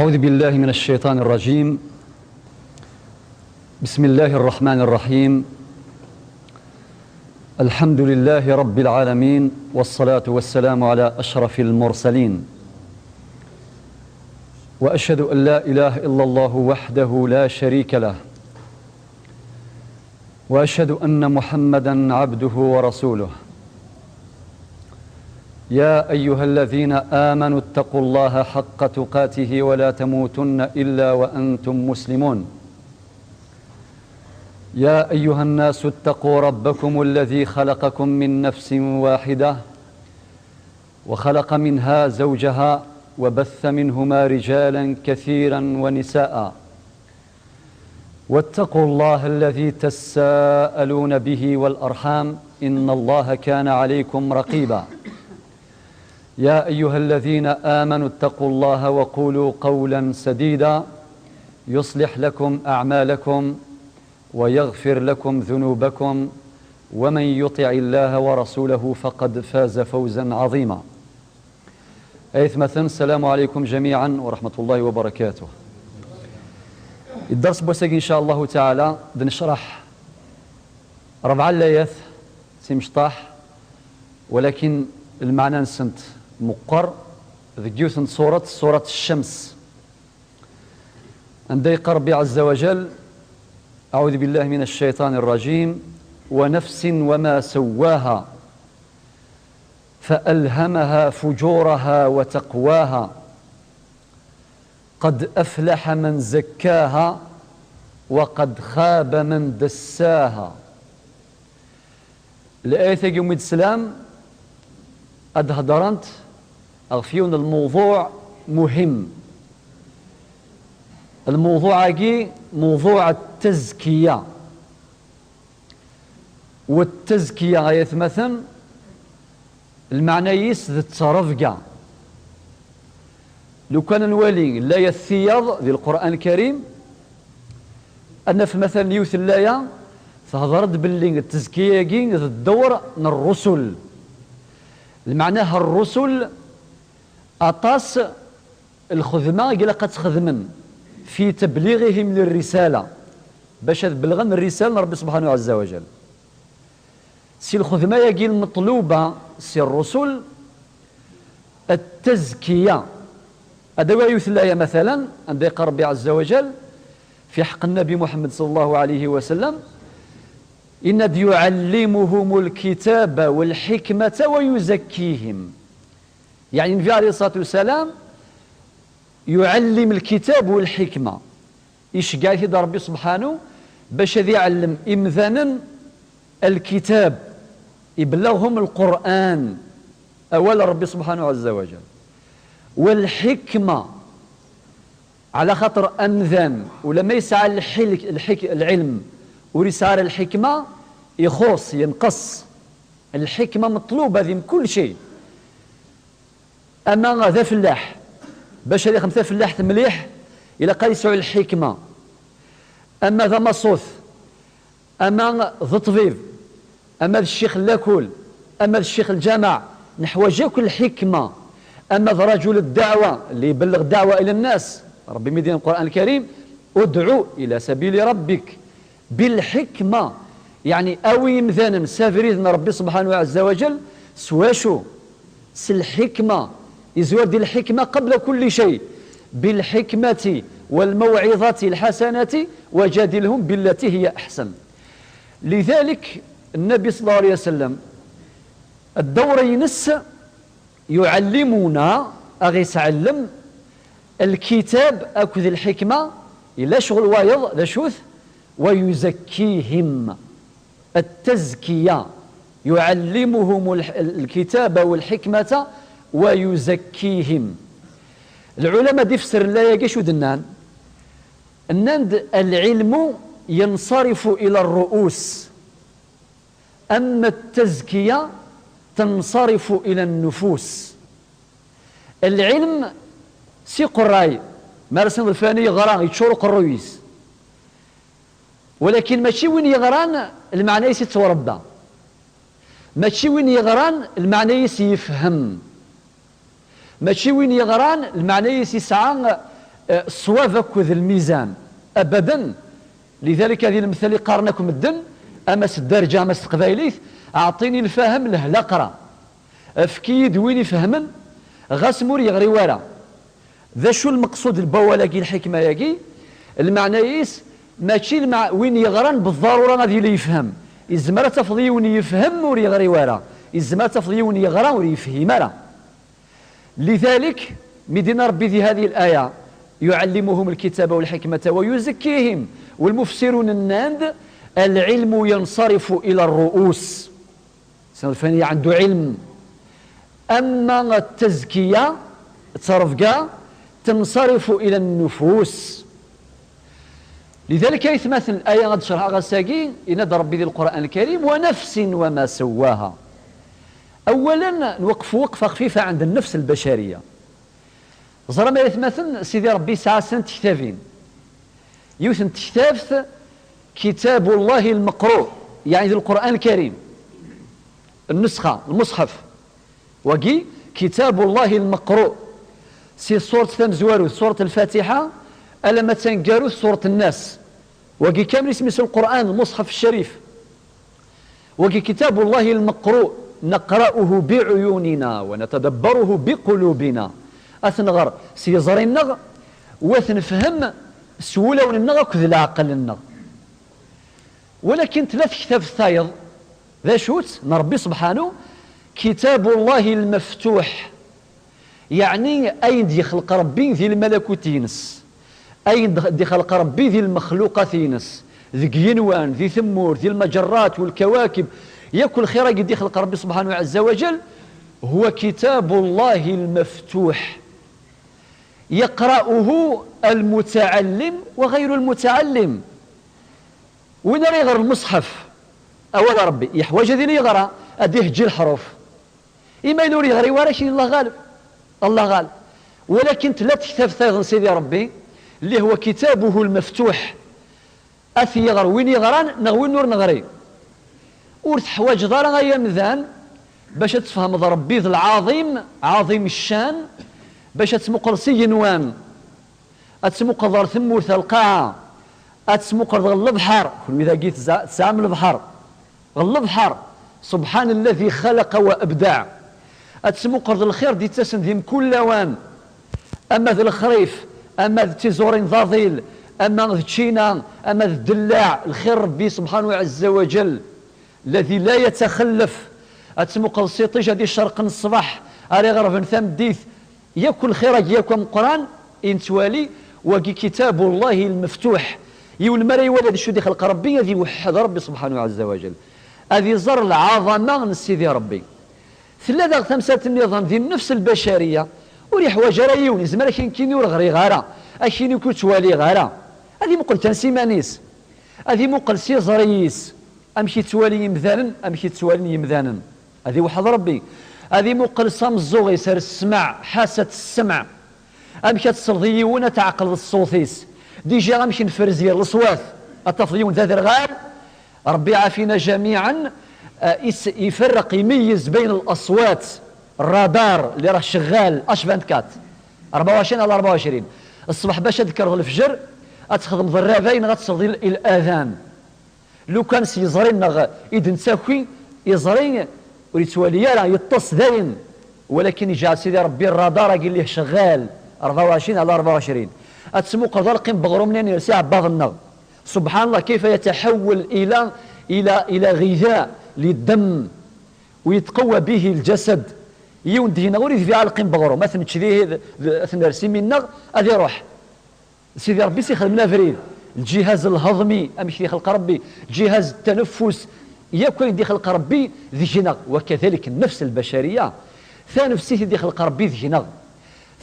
أعوذ بالله من الشيطان الرجيم. بسم الله الرحمن الرحيم. الحمد لله رب العالمين، والصلاة والسلام على أشرف المرسلين، وأشهد أن لا إله إلا الله وحده لا شريك له، وأشهد أن محمدًا عبده ورسوله. يا أيها الذين آمنوا اتقوا الله حق تقاته ولا تموتن إلا وأنتم مسلمون. يا أيها الناس اتقوا ربكم الذي خلقكم من نفس واحدة وخلق منها زوجها وبث منهما رجالا كثيرا ونساء، واتقوا الله الذي تساءلون به والأرحام إن الله كان عليكم رقيبا. يا أيها الذين آمنوا اتقوا الله وقولوا قولا سديدا يصلح لكم أعمالكم ويغفر لكم ذنوبكم، ومن يطع الله ورسوله فقد فاز فوزا عظيما. السلام عليكم جميعا ورحمة الله وبركاته. الدرس بوساق إن شاء الله تعالى نشرح 4 الآيات سمشطاح، ولكن المعنى نسنت مقر ذكيوثن صورة الشمس عند ربي عز وجل. أعوذ بالله من الشيطان الرجيم. ونفس وما سواها فألهمها فجورها وتقواها قد أفلح من زكاها وقد خاب من دساها. الآية يوم السلام أدهدرنت أغفيون الموضوع مهم. الموضوع موضوع التزكية، والتزكية غيثمثل المعنى يسد الترفقة. لو كان الولي لا يثيض ذي القرآن الكريم أن في مثل يوث اللاية فهضرت باللي التزكية ذي الدور من الرسل. المعنى الرسل أطاس الخدمة إلا قد تخدمن في تبليغهم للرسالة باش تبلغن الرسالة من ربي سبحانه عز وجل. سي الخدمة يجي المطلوبة سي الرسل التزكية. أدوى يوث الآية مثلا عند ربي عز وجل في حق النبي محمد صلى الله عليه وسلم: إن يعلمهم الكتاب والحكمة ويزكيهم. يعني النبي عليه الصلاة والسلام يعلم الكتاب والحكمة. إيش قال هذا ربي سبحانه باش يعلم إمذانا الكتاب، يبلغهم القرآن أولا ربي سبحانه عز وجل، والحكمة على خاطر أمذان ولما يسعى العلم ورسالة الحكمة يخص ينقص. الحكمة مطلوبة ذي من كل شيء. أما ذا فلاح باش هذه 5 فلاح مليح إلا قال يسعوا الحكمة. أما ذا مصوث، أما ذا طبيب، أما الشيخ اللاكول، أما الشيخ الجامع، نحوج كل الحكمة. أما ذا رجل الدعوة اللي يبلغ الدعوة إلى الناس، ربي مدين القرآن الكريم: ادعو إلى سبيل ربك بالحكمة. يعني أوي مثلا سافرين ربي سبحانه عز وجل سواشو الحكمة يزور دي الحكمة قبل كل شيء، بالحكمة والموعظة الحسنة وجادلهم بالتي هي أحسن. لذلك النبي صلى الله عليه وسلم الدور ينس يعلمنا أغيس علم الكتاب أكذ الحكمة إلا شغل وايض لشوث ويزكيهم. التزكية يعلمهم الكتاب والحكمة ويزكيهم. العلماء دي فسر لا يجيشو دنان النند العلم ينصرف إلى الرؤوس، أما التزكية تنصرف إلى النفوس. العلم سي قراي مارسن الفاني يغران يتشورق الرئيس، ولكن ماشي وين يغران المعنى يتوربى، ماشي وين يغران المعنى يفهم، ماشي وين يغران المعنى يسعى الصواب أكد الميزان أبدا. لذلك هذه المثال اللي قارناكم الدن أمس الدارجة أمس القبايليث أعطيني الفهم له لا قرا أفكيد وين يفهمن غاسمور يغري ورا. ذا شو المقصود البوالاكي الحكمة ياكي المعنى يس ماشي وين يغران بالضرورة غادي اللي يفهم إزمرة تفضي وين يفهم ور يغري ورا إزمرة تفضي وين يغرا ور يفهم راه. لذلك مدينة ربي في هذه الآية يعلمهم الكتاب والحكمة ويزكيهم والمفسرون الناند العلم ينصرف إلى الرؤوس سنفني عنده علم. أما التزكية تصرف تنصرف إلى النفوس. لذلك يتمثل الآية غاد شرحها غساقي إن ربي ذي القرآن الكريم ونفس وما سواها. أولا نوقف وقفة خفيفة عند النفس البشرية. زرما يتمثل سيدي ربي ساعة تكتافين يوثن تكتافت كتاب الله المقروء يعني ذي القرآن الكريم النسخة المصحف وقي كتاب الله المقروء سي سورة ثمزوارو سورة الفاتحة ألم تنقارو سورة الناس وقي كامل اسم القرآن المصحف الشريف وقي كتاب الله المقروء نقرأه بعيوننا ونتدبره بقلوبنا أثنغر سيزري النغ وثنفهم سهولة وننغ كذ العقل النغ. ولكن ثلاث كتاب الثايض ذا شوت نربي سبحانه كتاب الله المفتوح يعني أين دي خلق ربي ذي الملكوت ينس أين دي خلق ربي ذي المخلوقات ينس ذي ينوان ذي ثمور ذي المجرات والكواكب ياكل خير قد يخلق ربي سبحانه عز وجل هو كتاب الله المفتوح يقرأه المتعلم وغير المتعلم. وين راه يغرى المصحف أول ربي يحوج ذي يغرى أديه جي الحروف إما ينور يغري ورا شي الله غالب الله غالب. ولكن ثلاث كتاب ثاغن سيدي ربي اللي هو كتابه المفتوح أثي يغر وين يغران نغوي نور نغري ورث حواج دار غاية مذان باش تفهم ربي ذي العظيم عظيم الشان باش تسمقر سينوان أتسمقر دار ثمور القاعة أتسمقر غل البحر كل إذا جيت سام البحر غل البحر سبحان الذي خلق وأبدع. أتسمقر ذي الخير دي تسن ذي كل وان أما ذي الخريف أما ذي تزورين ضاضيل أما ذي تشينا أما ذي الدلاع الخير ربي سبحانه عز وجل الذي لا يتخلف. أتسمقر السيطيش هذه الشرق الصباح أري غرف ثم ديث ياكل خيرك ياكم قرآن انتوالي وكي كتاب الله المفتوح يول مري ولد شو دي خلق ربي ذي وحد ربي سبحانه عز وجل هذه زر العظمة من سيدي ربي ثلاثة خمسة النظام ذي النفس البشرية وريح وجرايون زمان كين يور غري غارة أكين يكون توالي غارة هذه مقل تنسيمانيس هذه مقل سيزريس أمشي توالي يمذانا أمشي توالي يمذانا هذه وحد ربي هذه مقل صمزوغ يسر السمع حاسة السمع أمشي تصرضيون تعقل الصوتيس ديجا غمشي نفرزير الأصوات التفضيون ذات الغال ربي عافينا جميعا يفرق يميز بين الأصوات الرادار اللي راه شغال اش 24 24 على 24 الصباح باش تذكر الفجر اتخدم ضرابين غتصدي الاذان لو كان سيزرين اذن تاكي يزرين وريتوالي راه يطص داين ولكن يجي سيدي ربي الرادار قال ليه شغال 24 على 24 اتسمو قدر بغرو منين يرسع بعض النغ. سبحان الله كيف يتحول الى غذاء للدم ويتقوى به الجسد يوندي نغوري في عالقين بغرو مثلا تشذيه اثنا رسي من هذه روح سيدي ربي سيخدمنا فريد الجهاز الهضمي امشي خلق ربي جهاز التنفس ياكل دي خلق ربي ذي جنغ. وكذلك النفس البشريه ثانفسي دي خلق ربي ذي جنغ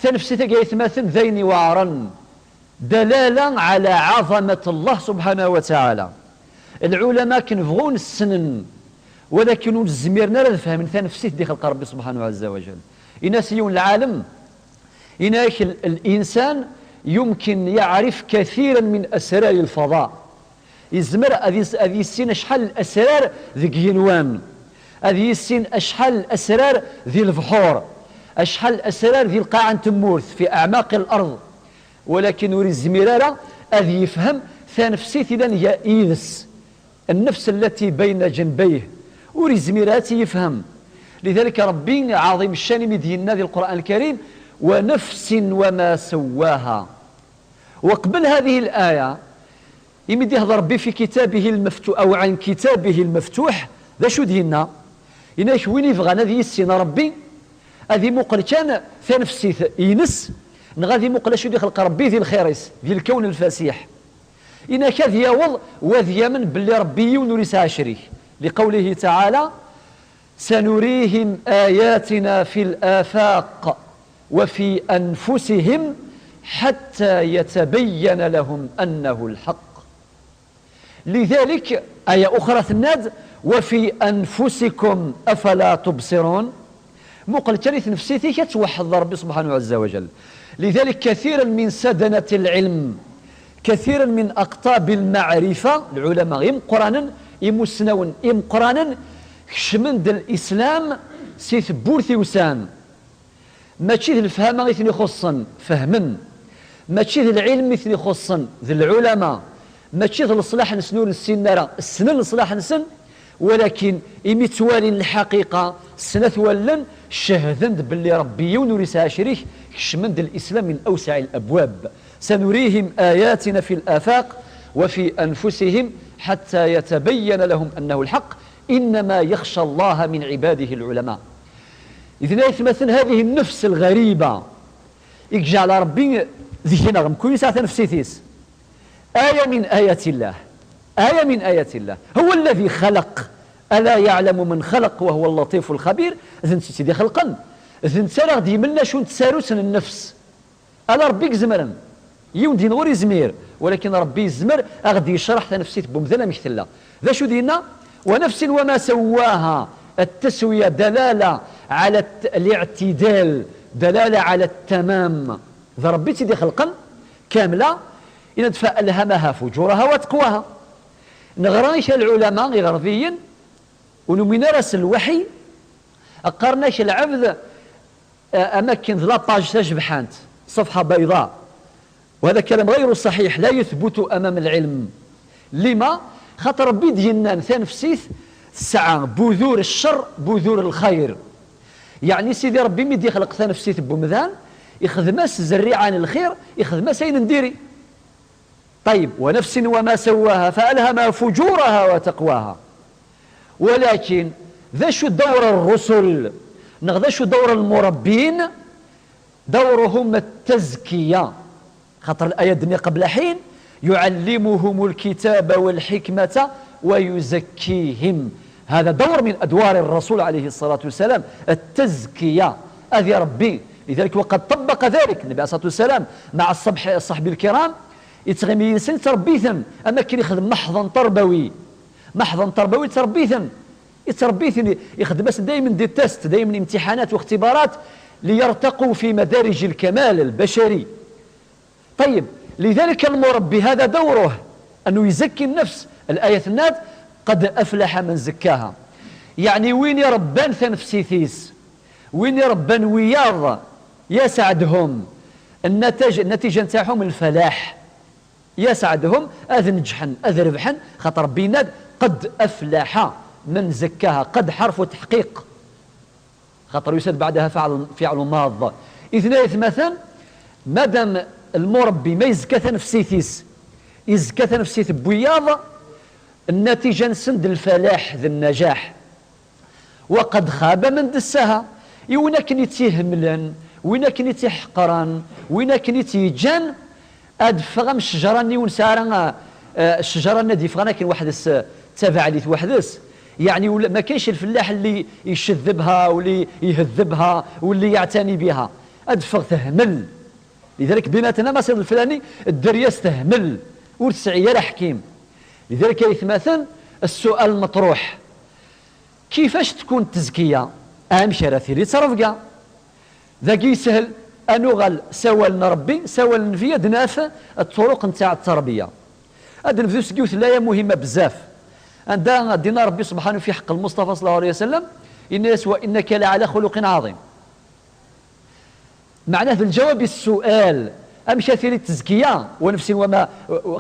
ثانفسي يتماثل ذين وعرا دلاله على عظمه الله سبحانه وتعالى. العلماء كنبغون السنن ولكن الزميرنا لا نفهم ثانفسي دي خلق ربي سبحانه عز وجل. إناسيون العالم إناك الإنسان يمكن يعرف كثيرا من أسرار الفضاء يزمر هذه السين أشحال الأسرار ذي جينوان هذه السين أشحال الأسرار ذي البحور أشحال الأسرار ذي القاع تمورث في أعماق الأرض ولكن وري الزميرارة أذ يفهم ثانفسيت إذا إيذس النفس التي بين جنبيه وري الزميرات يفهم. لذلك ربي عظيم الشان مديننا في القرآن الكريم ونفس وما سواها. وقبل هذه الآية يمد يهضر ربي في كتابه المفتوح أو عن كتابه المفتوح ذا شو دينا إناش وين يبغى هذه السنة ربي هذه مقل كان ثانفسي ينس غادي مقل شو خلق ربي ذي الخيرس ذي الكون الفسيح إنا كذ يوض وذ من باللي ربي ونوريس عشري لقوله تعالى سنريهم آياتنا في الآفاق وفي أنفسهم حتى يتبين لهم أنه الحق. لذلك آية أخرى ثناد وفي أنفسكم أفلا تبصرون مقل تريث نفسيتي كتوحد ربي سبحانه عز وجل. لذلك كثيرا من سدنة العلم كثيرا من أقطاب المعرفة العلماء إم قرانا إم مسنون إم قرانا شمند الإسلام سيث بورثي وسان ماشي ذي الفهم غيثني خصا فهما ماشي ذي العلم مثني خصا ذي العلماء ماشي ذي الصلاح نسنون السنة السنة الصلاح نسن ولكن إمتوالي الحقيقة سنة ولن شهدن باللي ربي ونوريسها شريك شمند الإسلام من أوسع الأبواب سنريهم آياتنا في الآفاق وفي أنفسهم حتى يتبين لهم أنه الحق إنما يخشى الله من عباده العلماء. إذن يتمثل هذه النفس الغريبة يجعل ربي ذهنا غم كل ساعة نفسيتيس آية من آيات الله آية من آيات الله هو الذي خلق ألا يعلم من خلق وهو اللطيف الخبير. إذن سيدي خلقا إذن سرغ دي منا شو تساروسن النفس ألا ربيك زمرا يوم دين غوري زمير ولكن ربي الزمر أغدي يشرح نفسيت بمثلة مثلا ذا شو دينا ونفس وما سواها التسوية دلالة على الاعتدال دلالة على التمام ذا ربي تدي خلقا كاملة إن فألهمها فجورها وتقواها. نغرانيش العلماء غربيين ونمينا راس الوحي أقرناش العبد أماكن ذا باج تجبحانت صفحة بيضاء وهذا كلام غير صحيح لا يثبت أمام العلم. لما؟ خاطر ربي ديالنا ثانفسيث الساعة بذور الشر بذور الخير. يعني سيدي ربي مدي خلق ثانفسيث بومذان يخدماس زريعة الخير يخدماس أين نديري. طيب ونفس وما سواها فألهمها فجورها وتقواها. ولكن ذا شو دور الرسل ذا شو دور المربين دورهم التزكية. خاطر الآية الدنيا قبل حين يعلمهم الكتاب والحكمة ويزكيهم هذا دور من أدوار الرسول عليه الصلاة والسلام التزكية أذي ربي. لذلك وقد طبق ذلك النبي عليه الصلاة والسلام مع الصحب الكرام يتغمي سن تربيثا أما كان يخدم محضا تربوي تربيثا يخدم بس دائما دي تيست دائما امتحانات واختبارات ليرتقوا في مدارج الكمال البشري. طيب لذلك المربي هذا دوره أنه يزكي النفس. الآية الناد قد أفلح من زكاها يعني وين يربان ثنفسيثيس وين يربان وياض يسعدهم النتيجة نتاعهم الفلاح يسعدهم أذ نجحا أذ ربحا. خاطر ربي ناد قد أفلح من زكاها قد حرف تحقيق خاطر يسد بعدها فعل ماض. إذن مثلا مادام المربي ما يزكى نفسيتيس يزكى نفسيت بوياض النتيجة نسند الفلاح ذي النجاح. وقد خاب من دسها وين كني تيهملن وين كني تيحقران وين كني تيجان أدفغم الشجرة ني ونسارا الشجرة ندي فغانا كاين واحد تابع لي وحدس يعني ما كاينش الفلاح اللي يشذبها واللي يهذبها واللي يعتني بها أدفغ تهمل. لذلك بيناتنا مثلا الفلاني الدرياس تهمل ورتسعي حكيم. لذلك يتمثل السؤال المطروح كيفاش تكون التزكية أهم شيء ثيري تصرف ذاكي سهل أنغل سوال ربي سوال نفيا دناف الطرق نتاع التربية. هذا نفذوس كيوث لا مهمة بزاف عندها دينا ربي سبحانه في حق المصطفى صلى الله عليه وسلم الناس وإنك لعلى خلق عظيم. معناه في الجواب السؤال أمشى التزكية ونفس وما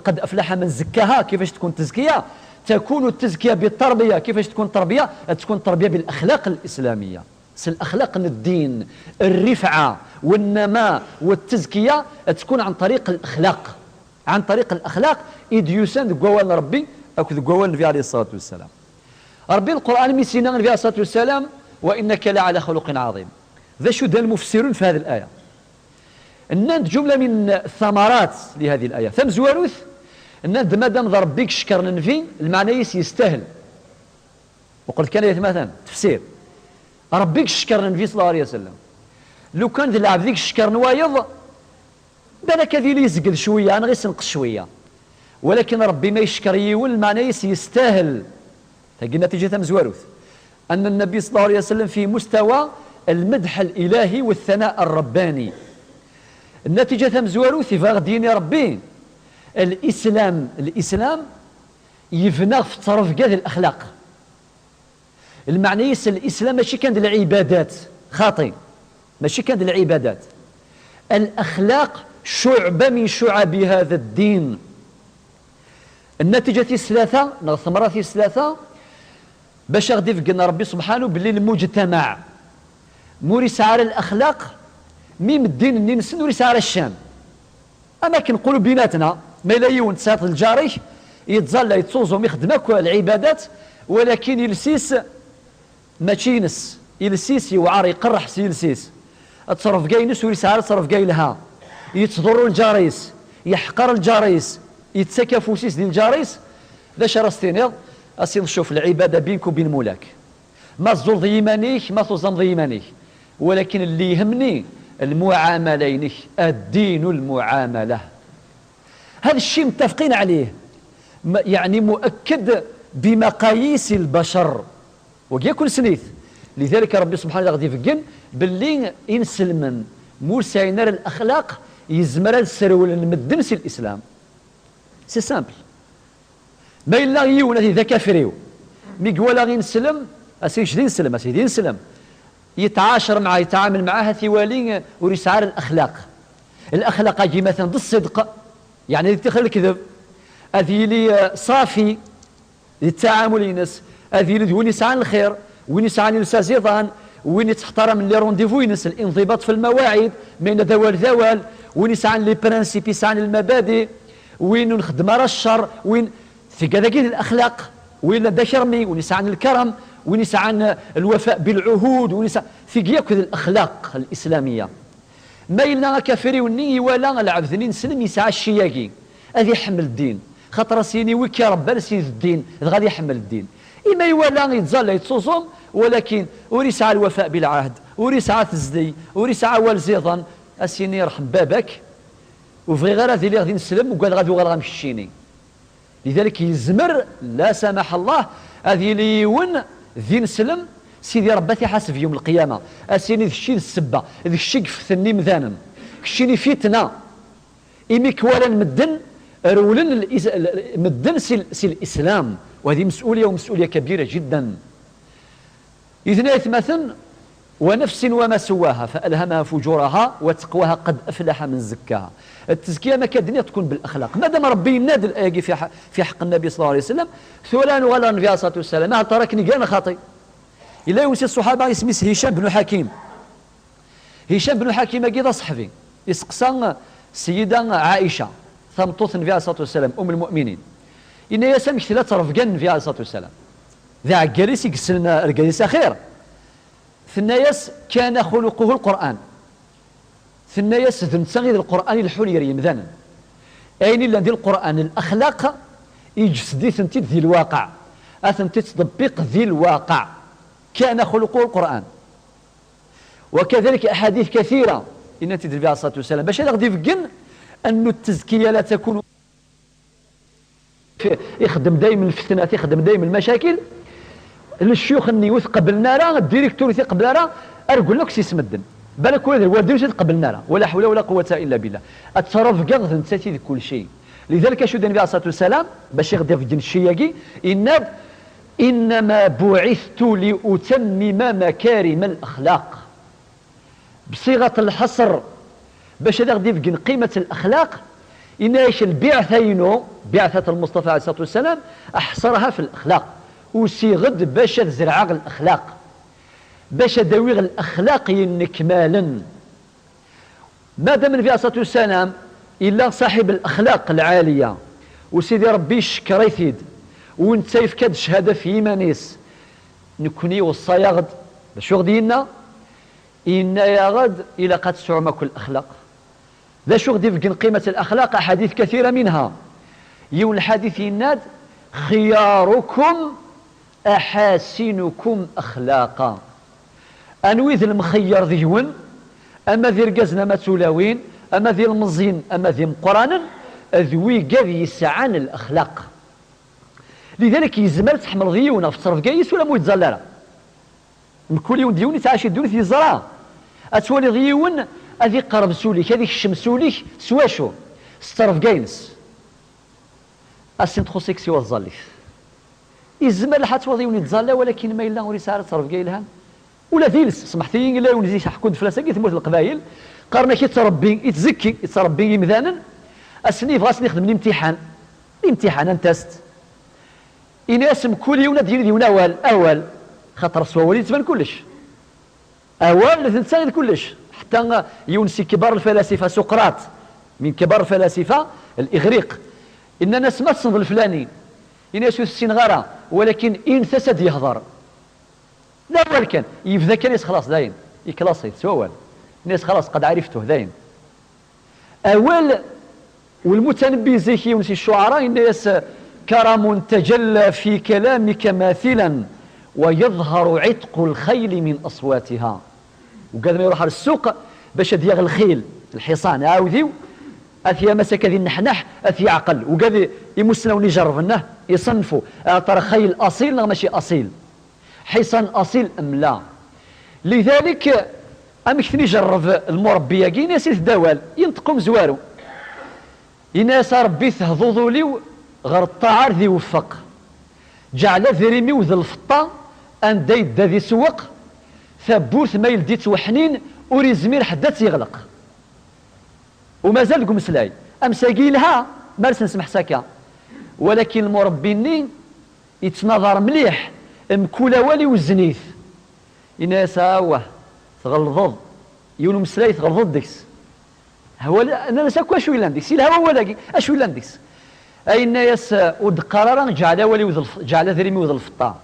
قد أفلح من زكاها. كيفاش تكون تزكية؟ تكون التزكية بالتربية. كيفاش تكون تربية؟ تكون تربية بالأخلاق الإسلامية. الأخلاق الدين، الرفعة والنماء والتزكية تكون عن طريق الأخلاق، عن طريق الأخلاق. إذ يسان قوال ربي أو قوال النبي عليه الصلاة والسلام. ربي القرآن ميسينا النبي عليه الصلاة والسلام وإنك لعلى خلق عظيم. ذا شو دا المفسرون في هذه الآية؟ الناند جملة من الثمرات لهذه الآية. ثم زواروث الناند مادام ربيك شكر النبي المعنى يستاهل. وقلت كان مثلا تفسير ربيك شكر النبي صلى الله عليه وسلم. لو كان ذي العبد ذيك الشكر نوايض بالك هذي لي يزقد شويه انا غير سنقص شويه، ولكن ربي ما يشكر يول المعنى يستاهل. تلقى نتيجه مزواروث ان النبي صلى الله عليه وسلم في مستوى المدح الالهي والثناء الرباني. النتيجه مزواروث فغديني ربي الاسلام يفنى في طرف كاع الاخلاق. المعنى يس الاسلام ماشي كان العبادات خاطئ، ماشي كان العبادات، الاخلاق شعبه من شعب هذا الدين. النتيجه الثلاثه الثمرات الثلاثه باش غادي يفقنا ربي سبحانه باللي المجتمع مورس على الاخلاق ميم الدين النينس نورس على الشام. اما كنقولوا بيناتنا ما لا يون تساط الجاري يتظل يتصوزهم يخدمك العبادات، ولكن يلسيس ماشي ينس، يلسيس يوعر يقرح يلسيس اتصرف كاي نس ويسعر تصرف كاي لها، يتضر الجاريس، يحقر الجاريس، يتسكى سيس ديال الجاريس. ذا شرستينيض اسير نشوف العباده بينك وبين مولاك، ما تزور ضيمانيك ما تظلم ضيمانيك، ولكن اللي يهمني المعاملين، الدين المعامله. هذا الشيء متفقين عليه، يعني مؤكد بمقاييس البشر ويكون سنيث. لذلك ربي سبحانه غادي يفقن باللي ينسلمن مرسينر الاخلاق يزمر السرول المدن سي الاسلام. سي سامبل. ما الا يون ذا كافريو مي قوالا غي نسلم اسيش دين نسلم اسيدي نسلم يتعاشر معاه يتعامل معاه ثوالي وريسعار الاخلاق. الاخلاق اجي مثلا ضد الصدق، يعني يتخل الكذب، هذه لي صافي للتعامل ينس، هذه اللي وين يسعى الخير، وين يسعى الزيضان، وين يتحترم لي رونديفو ينس، الانضباط في المواعيد بين ذوال وين يسعى لي برانسيب، يسعى المبادئ، وين نخدم على الشر، وين في كذا الاخلاق، وين دشرمي، وين يسعى الكرم، وين يسعى الوفاء بالعهود، وين يسعى في كذا الاخلاق الاسلاميه. ما إلا كافري وني ولا العبد نسلم يسعى الشياقي هذا يحمل الدين، خاطر سيني ويك يا رب سيد الدين غادي يحمل الدين. إما يولا يتزال يتصوصم، ولكن وريسعى الوفاء بالعهد، وريسعى تزدي، وريسعى والزيضان اسيني يرحم بابك وفي غير هذه اللي غادي نسلم وقال غادي غنمشيني. لذلك يزمر لا سمح الله هذه اللي يون ذي نسلم سيدي ربي يحاسب يوم القيامه اسيني ذي الشيء السبه ذي الشيء ثني مذانا كشيني فتنه إميك ولا مدن رولن مدن سي الاسلام، وهذه مسؤوليه ومسؤوليه كبيره جدا. إذن مثلا ونفس وما سواها فألهمها فجورها وتقواها قد أفلح من زكاها. التزكية ما كدنيا تكون بالأخلاق. مادام ربي ينادي الآية في حق النبي صلى الله عليه وسلم ثولان وغلا النبي عليه الصلاة والسلام ما تركني كان خاطئ. إلا يوسي الصحابة اسمه هشام بن حكيم. هشام بن حكيم كذا صحفي يسقسان السيدة عائشة ثمطوث النبي عليه الصلاة والسلام أم المؤمنين. إن يسمك ثلاثة رفقان النبي عليه الصلاة والسلام. ذا عقاليس يقسلنا القاليس خير. ثناياس كان خلقه القرآن. ثناياس ذنتغير القرآن الحليري مذانا. أين اللي عندي القرآن الأخلاق يجسدي ثنتي ذي الواقع. أثنتي تطبيق ذي الواقع. كان خلقه القرآن. وكذلك أحاديث كثيرة إن تدري عليه الصلاة والسلام باش غادي يفقن أن التزكية لا تكون يخدم دائما الفتنات، يخدم دائما المشاكل. الشيوخ اللي قبلنا راه الديريكتور قبلنا راه ارجل لك سيس مدن بالك ولا الوالدين قبلنا راه ولا حول ولا قوه الا بالله. التصرف كاع نتاتي كل شيء. لذلك شو النبي عليه الصلاه والسلام باش يغدي في الدين الشياقي انما بعثت لاتمم مكارم الاخلاق بصيغه الحصر باش هذا غادي يبقى قيمة الأخلاق إناش البعثين بعثة المصطفى عليه الصلاة والسلام أحصرها في الأخلاق وسيغد باش تزرع الأخلاق باش داويغ الأخلاق ينكمالا ما دام النبي عليه الصلاة والسلام إلا صاحب الأخلاق العالية وسيدي ربي شكرا يثيد وانت يفكد شهادة في إيمانيس نكوني وصايا غد باش غدي لنا إن يا غد إلى قد سعمك الأخلاق ذا شو غدي يبقى قيمة الأخلاق أحاديث كثيرة منها يون الحديث يناد خياركم أحاسنكم أخلاقا أنويذ المخير ذيون أما ذي رقزنا ما تلاوين أما ذي المزين أما ذي مقرانا ذوي قاذ يسعان الأخلاق لذلك يزمل تحمل ذيونا في تصرف قايس ولا مو يتزلل من كل يوم ديوني تعاشي ديوني في الزرع أتولي ضيون أذي قرب سوليك هذيك الشمسوليك سواشو سترف قاينس أسنت خصيك سوى الظليف يزمل حتى وضيوني تزلل ولكن ما إلا ورسالة تصرف قايلها ولا ذيلس سمحتي إلا ونزي حكون فلاسة قيت موت القبائل قارنا كي تربي يتزكي يتربي مذانا السنيف غاسني يخدم الامتحان انتست إن اسم كل يوم ديون أول خاطر سواولي تبان كلش أول لثنسان كلش حتى يونسي كبار الفلاسفة سقراط من كبار الفلاسفة الإغريق إن الناس ما تصنف الفلاني إن يسوي السنغارة ولكن إن ثسد يهضر لا أول كان يبدا كان خلاص داين يكلاصي سواول الناس خلاص قد عرفته داين أول والمتنبي زي يونسي الشعراء الناس كرم تجلى في كلامك ماثلا ويظهر عتق الخيل من أصواتها وقال ما يروح على السوق باش دياغ الخيل الحصان عاوذيو أثيا مسك ذي النحنح أثيا عقل وقال يمسنون يجربنه يصنفوا ترى خيل أصيل لا ماشي أصيل حصان أصيل أم لا لذلك أمكثني يجرب المربية كي ناس الدوال ينطقوا مزوارو يناس ربي تهضوضوا لي غير الطعار ذي وفق جعل ذريمي وذي الفطة أن دايد ذي سوق ثبورث ما يلديت وحنين وريزمير حدا تيغلق ومازال قم سلاي أمساقي لها ما نسمح ساكا ولكن المربيني يتنظر مليح مكولا والي وزنيث يناس هاوه تغلظض يونو مسلاي تغلظض ديكس هو انا نساكو اشوي لانديكس الهوا ولا اشوي لانديكس اي الناس ود قرارا جعل ولي جعل ذريمي وذ الفطا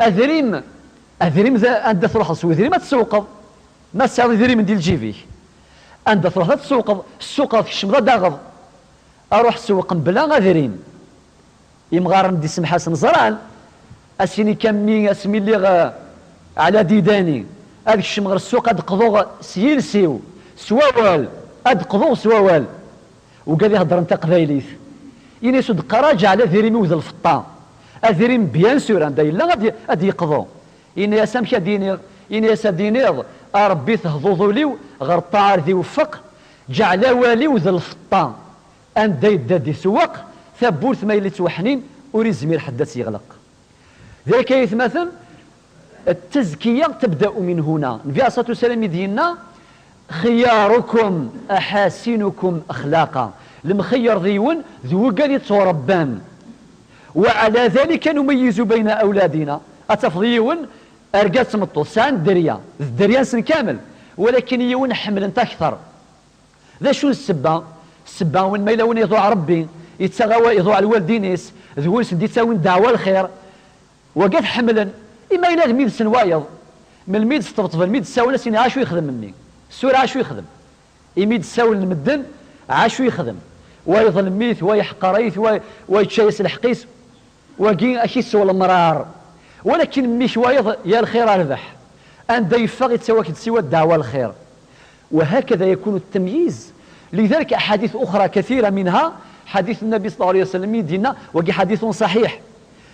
اذريم ذا انت تروح تسوي ذريم ما تسوق ما تساوي ذريم ديال جيفي انت تروح تسوق السوق في الشمضه داغض اروح سوق بلا غذريم يمغار ندي سمح حسن زران اسيني كمي اسمي اللي على ديداني هذاك الشمغر السوق اد قضو سيلسيو سواوال اد قضو سواوال وقال يهضر انت قبايليث ينسو دقراج على ذريمي وذ الفطا اذريم بيان سور عندها الا غادي يقضو إن يا سامك دينيغ إن يا سدينيغ ربي تهضوضو ليو غير الطعار ذي وفق جعل والي وذ الفطا ان دايد سواق ثبورث ما يلي توحنين وريزمير حدا يغلق ذلك يتمثل التزكية تبدأ من هنا النبي عليه الصلاة والسلام يدينا خياركم أحاسنكم أخلاقا المخير ذيون ذو قال يتوربان وعلى ذلك نميز بين أولادنا أتفضيون أرقات مطو سان دريا الدريان سن كامل ولكن يون حمل انت أكثر ذا شو السبة وين ما يلون يضوع ربي يتسغى يضوع الوالدينيس ذوين سندي تساوين دعوة الخير وقد حملا إما إلا الميد سنوايض من الميد استبطف الميد ساوي سيني عاشو يخدم مني السور عاشو يخدم يميد ساوي المدن عاشو يخدم ويظل ميث ويحقريث ويتشايس الحقيس وقين أكيس ولا مرار ولكن مش وايض يا الخير ربح أن يفغ يتسوى تسوى الدعوة الخير وهكذا يكون التمييز لذلك أحاديث أخرى كثيرة منها حديث النبي صلى الله عليه وسلم يدينا وقي حديث صحيح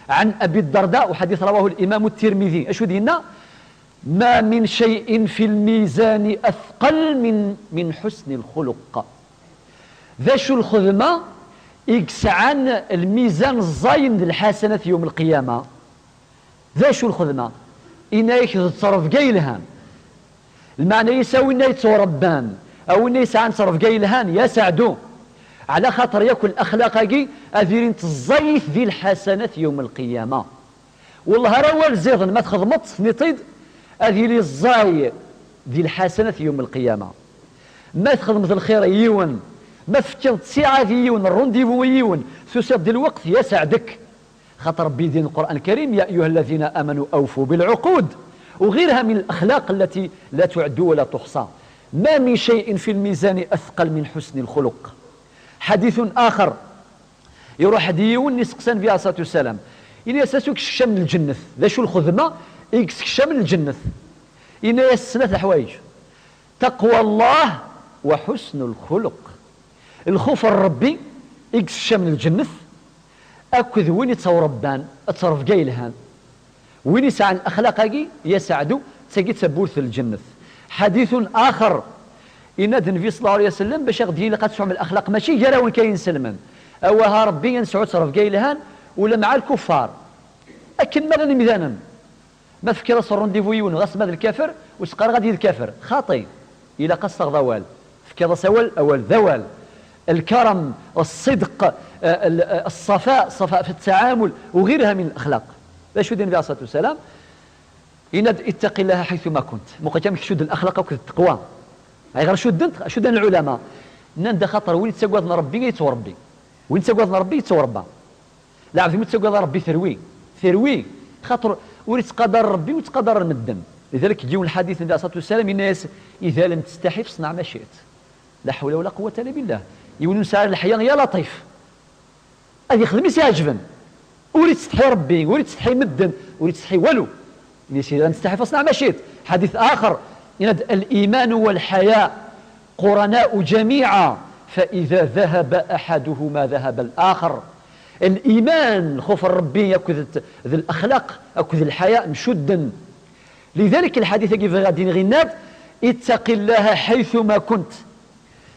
عن أبي الدرداء وحديث رواه الإمام الترمذي أشو دينا ما من شيء في الميزان أثقل من حسن الخلق ذا شو الخدمة يقسعن الميزان الزاين للحسنة يوم القيامة ذا شو الخدمة إنا يتصرف قيلها المعنى يساوي إنا يتوربان أو الناس عن صرف جاي لهان يسعدو على خاطر ياكل أخلاقي أذيرين تزيف ذي الحسنات يوم القيامة. والله روى الزيضن ما تخدمت نطيد أذيري الزاي ذي الحسنات يوم القيامة. ما تخدمت الخير يون، ما فكرت ساعة يون الرونديفو يون سوسيب دي الوقت يسعدك. خاطر ربي دين القرآن الكريم يا أيها الذين آمنوا أوفوا بالعقود، وغيرها من الأخلاق التي لا تعد ولا تحصى. ما من شيء في الميزان أثقل من حسن الخلق. حديث آخر يروح ديون يسقسان فيها الصلاة والسلام إن يساسوك الشام الجنة ذا شو الخدمة يكسك الشام الجنة إن يسسنا الحوايج تقوى الله وحسن الخلق. الخوف الربي يكسك الشام الجنة أكذ وين يتصور ربان أتصرف جاي لهان وين يسعى الأخلاق يسعدوا تجي تبورث الجنة. حديث آخر إن النبي صلى الله عليه وسلم باش يغدي لقد سعى من الأخلاق ماشي جرا وين كاين سلمان أوها ربي ينسعو تصرف جاي لهان ولا مع الكفار أكن ما ميزانا ما فكر صار رونديفو يون غصب هذا الكافر وسقر غادي الكافر خاطي إلى قصة ذوال فكر سوال أول ذوال الكرم الصدق الصفاء في التعامل وغيرها من الأخلاق. باش ودين عليه الصلاة والسلام إن اتق الله حيثما كنت مقدم شد الأخلاق والتقوى هاي غير شد العلماء نند خاطر وين تسقوضنا ربي يتوربي وين تسقوضنا ربي يتوربى لا عرفتي تسقوض ربي ثروي خاطر وريت قدر ربي وتقدر المدن. لذلك يجيو الحديث النبي عليه الصلاة والسلام الناس إذا لم تستحي فاصنع ما شئت لا حول ولا قوة إلا بالله. يقولون سعر الحياة يا لطيف هذه خدمي سيعجبن وريت تستحي ربي وريت تستحي مدن وريت تستحي والو إذا لم تستحي فاصنع ما شئت. حديث آخر إن الإيمان والحياء قرناء جميعا فإذا ذهب أحدهما ذهب الآخر. الإيمان خوف الربي يأخذ ذي الأخلاق أخذ الحياء مشدا. لذلك الحديث كيف غادي غناد اتق الله حيثما كنت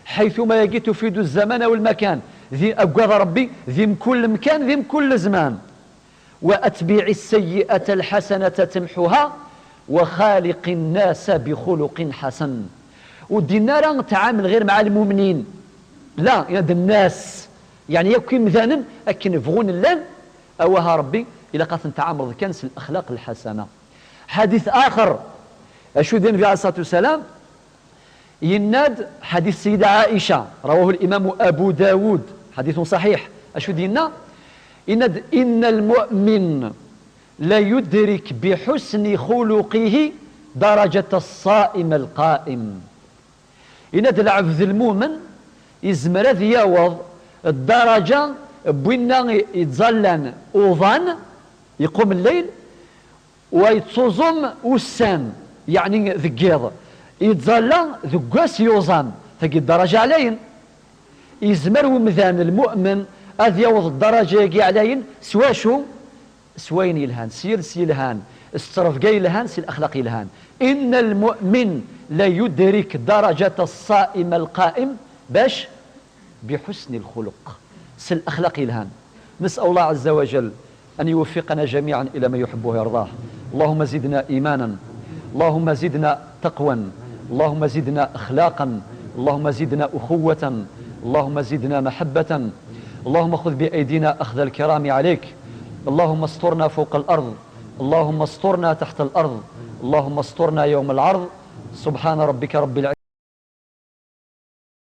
حيثما يجي تفيد الزمان والمكان ذي أبقى ربي ذي من كل مكان ذي من كل زمان. وأتبع السيئة الحسنة تمحها وخالق الناس بخلق حسن. ودينا راه نتعامل غير مع المؤمنين لا يد الناس يعني يكون مثلا أكن فغون اللان أوها ربي إلى قاس نتعامل كنس الأخلاق الحسنة. حديث آخر أشو ذي النبي عليه الصلاة والسلام يناد حديث سيدة عائشة رواه الإمام أبو داود حديث صحيح. أشو دينا إن المؤمن لا يدرك بحسن خلقه درجة الصائم القائم. إن العبد المؤمن يزمر ياوض الدرجة بوينا يتظلن أوضان يقوم الليل ويتصوم وسان يعني ذكيض يتظلن ذكاس يوزان ثقي الدرجة علين يزمر ومذان المؤمن أذ يوض الدرجة يجي علين سواشو سوين يلهان سير سيلهان استرف جاي لهان سي الأخلاق يلهان. إن المؤمن لا يدرك درجة الصائم القائم باش بحسن الخلق سي الأخلاق يلهان. نسأل الله عز وجل أن يوفقنا جميعا إلى ما يحبه ويرضاه. اللهم زدنا إيمانا اللهم زدنا تقوى اللهم زدنا أخلاقا اللهم زدنا أخوة اللهم زدنا محبة اللهم خذ بأيدينا أخذ الكرام عليك. اللهم استرنا فوق الأرض اللهم استرنا تحت الأرض اللهم استرنا يوم العرض. سبحان ربك رب العزة